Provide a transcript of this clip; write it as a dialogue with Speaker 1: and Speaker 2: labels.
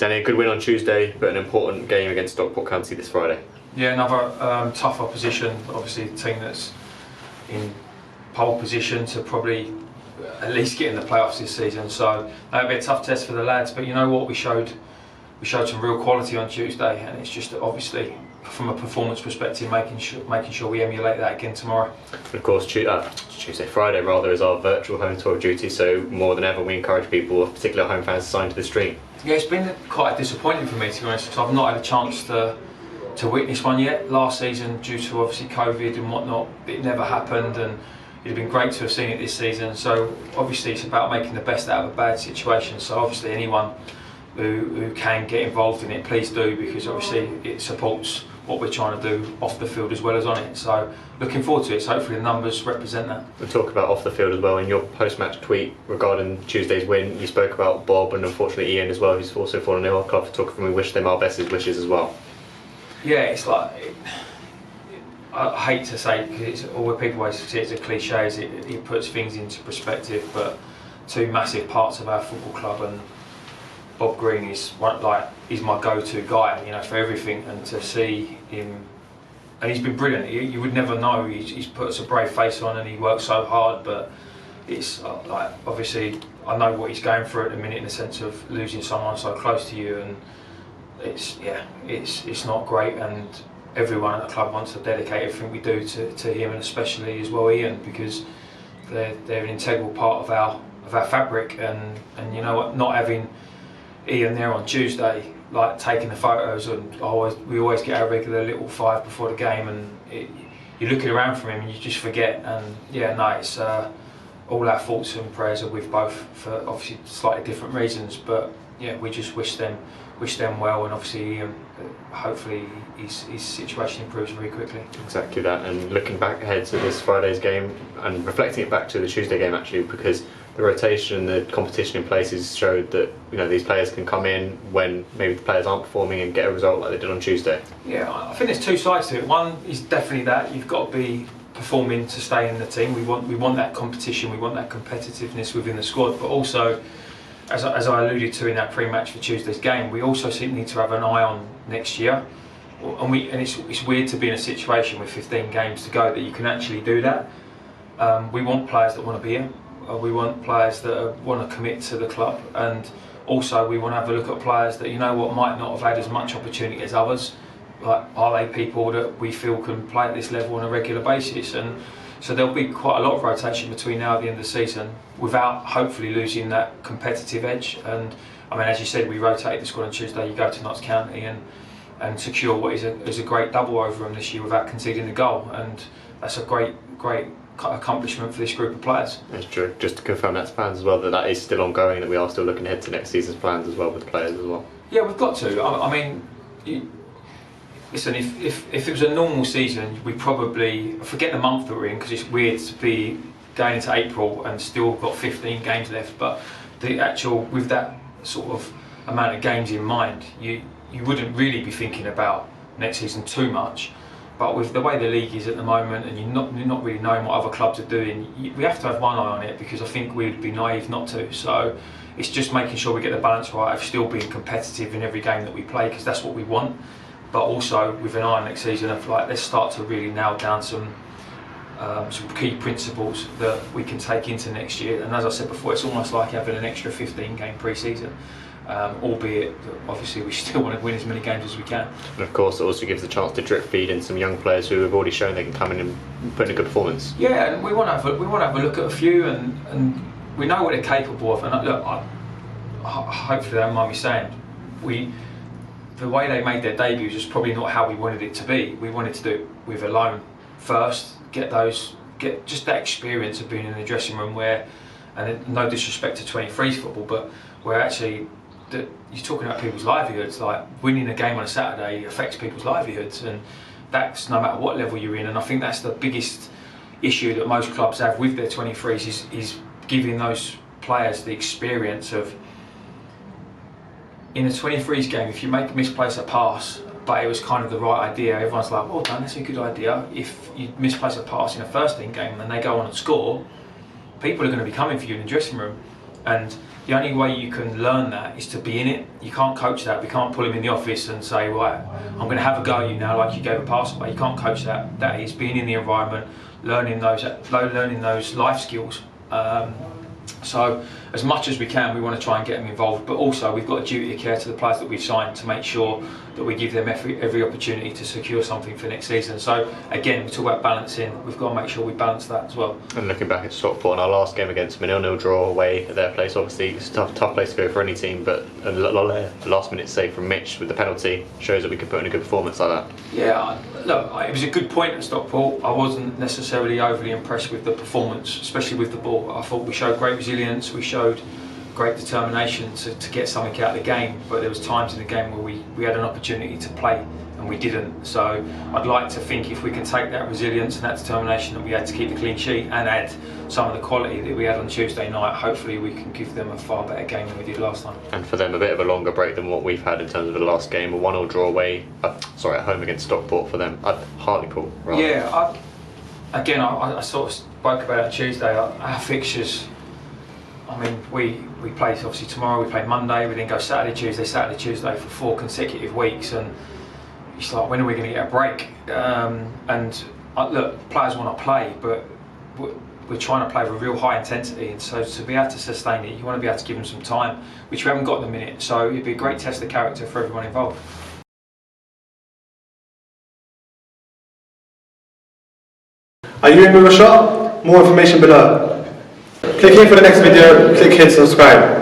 Speaker 1: Danny, a good win on Tuesday, but an important game against Stockport County this Friday.
Speaker 2: Yeah, another tough opposition. Obviously, a team that's in pole position to probably at least get in the playoffs this season. So that'll be a tough test for the lads. But you know what, we showed some real quality on Tuesday, and it's just obviously from a performance perspective, making sure we emulate that again tomorrow. And
Speaker 1: of course, Friday rather, is our virtual home tour of duty. So more than ever, we encourage people, particularly home fans, to sign to the stream.
Speaker 2: Yeah, it's been quite disappointing for me, to be honest, because I've not had a chance to witness one yet. Last season, due to obviously COVID and whatnot, it never happened, and it'd been great to have seen it this season. So obviously it's about making the best out of a bad situation. So obviously anyone who can get involved in it, please do, because obviously it supports what we're trying to do off the field as well as on it. So looking forward to it. So hopefully the numbers represent that.
Speaker 1: We'll talk about off the field as well. In your post-match tweet regarding Tuesday's win, you spoke about Bob and unfortunately Ian as well, who's also fallen ill. Club photographer, we wish them our best wishes as well.
Speaker 2: Yeah, it's like, I hate to say, because all people always say it's a cliche, is it puts things into perspective, but two massive parts of our football club, and Bob Green is he's my go-to guy, you know, for everything. And to see him, and he's been brilliant. You would never know. He's put a brave face on, and he works so hard. But it's like, obviously I know what he's going through at the minute, in the sense of losing someone so close to you, and it's not great. And everyone at the club wants to dedicate everything we do to him, and especially as well Ian, because they're an integral part of our fabric. And you know what, not having Ian there on Tuesday, like taking the photos, and we always get our regular little five before the game, and you're looking around for him and you just forget. And yeah, no, it's all our thoughts and prayers are with both, for obviously slightly different reasons, but yeah, we just wish them well, and obviously Ian, hopefully his situation improves very quickly.
Speaker 1: Exactly that. And looking back ahead to this Friday's game and reflecting it back to the Tuesday game, actually, because the rotation, the competition in places showed that, you know, these players can come in when maybe the players aren't performing and get a result like they did on Tuesday.
Speaker 2: Yeah, I think there's two sides to it. One is definitely that you've got to be performing to stay in the team. We want that competition, we want that competitiveness within the squad, but also, as I alluded to in our pre-match for Tuesday's game, we also need to have an eye on next year. And it's weird to be in a situation with 15 games to go that you can actually do that. We want players that want to be here. We want players that want to commit to the club, and also we want to have a look at players that, you know what, might not have had as much opportunity as others. Like, are they people that we feel can play at this level on a regular basis? And so there'll be quite a lot of rotation between now and the end of the season, without hopefully losing that competitive edge. And I mean, as you said, we rotated the squad on Tuesday. You go to Notts County and secure what is a great double over them this year without conceding a goal, and that's a great accomplishment for this group of players.
Speaker 1: That's true. Just to confirm that to fans as well, that is still ongoing, that we are still looking ahead to next season's plans as well with the players as well.
Speaker 2: Yeah, we've got to. I mean, listen, if it was a normal season, we probably, forget the month that we're in, because it's weird to be going into April and still got 15 games left, but with that sort of amount of games in mind, you wouldn't really be thinking about next season too much. But with the way the league is at the moment, and you're not really knowing what other clubs are doing, we have to have one eye on it, because I think we'd be naive not to. So it's just making sure we get the balance right of still being competitive in every game that we play, because that's what we want. But also with an eye on next season of, like, let's start to really nail down some key principles that we can take into next year. And as I said before, it's almost like having an extra 15-game pre-season. Albeit that obviously we still want to win as many games as we can. And
Speaker 1: of course it also gives a chance to drip feed in some young players who have already shown they can come in and put in a good performance.
Speaker 2: Yeah, and we want to have a look at a few, and we know what they're capable of. And look, hopefully they don't mind me saying, the way they made their debuts was probably not how we wanted it to be. We wanted to do it with a loan first, get just that experience of being in the dressing room where, and no disrespect to 23s football, but where actually that you're talking about people's livelihoods. Like, winning a game on a Saturday affects people's livelihoods, and that's no matter what level you're in. And I think that's the biggest issue that most clubs have with their 23s is giving those players the experience of, in a 23s game, if you misplace a pass but it was kind of the right idea, everyone's like, well done, that's a good idea. If you misplace a pass in a first team game and they go on and score, people are going to be coming for you in the dressing room. And the only way you can learn that is to be in it. You can't coach that. We can't pull him in the office and say, right, I'm going to have a go at you now like you gave a pass away. You can't coach that. That is being in the environment, learning those life skills. So as much as we can, we want to try and get them involved, but also we've got a duty of care to the players that we've signed to make sure that we give them every opportunity to secure something for next season. So again, we talk about balancing, we've got to make sure we balance that as well.
Speaker 1: And looking back at Stockport in our last game against them, a 0-0 draw away at their place, obviously it's a tough place to go for any team, but a last minute save from Mitch with the penalty shows that we could put in a good performance like that.
Speaker 2: Yeah, look, it was a good point at Stockport. I wasn't necessarily overly impressed with the performance, especially with the ball. I thought we showed great resilience, we showed great determination to get something out of the game, but there was times in the game where we had an opportunity to play and we didn't. So I'd like to think if we can take that resilience and that determination that we had to keep the clean sheet and add some of the quality that we had on Tuesday night, hopefully we can give them a far better game than we did last time.
Speaker 1: And for them a bit of a longer break than what we've had in terms of the last game, a 1-0 draw away, at home against Stockport for them, at Hartlepool. Rather.
Speaker 2: Yeah, I sort of spoke about it on Tuesday, our fixtures. I mean, we play obviously tomorrow, we play Monday, we then go Saturday, Tuesday for 4 consecutive weeks, and it's like, when are we going to get a break? Look, players want to play, but we're trying to play with a real high intensity, and so to be able to sustain it, you want to be able to give them some time, which we haven't got in the minute, so it'd be a great test of character for everyone involved.
Speaker 3: Are you in with a shot? More information below. Click here for the next video, click here to subscribe.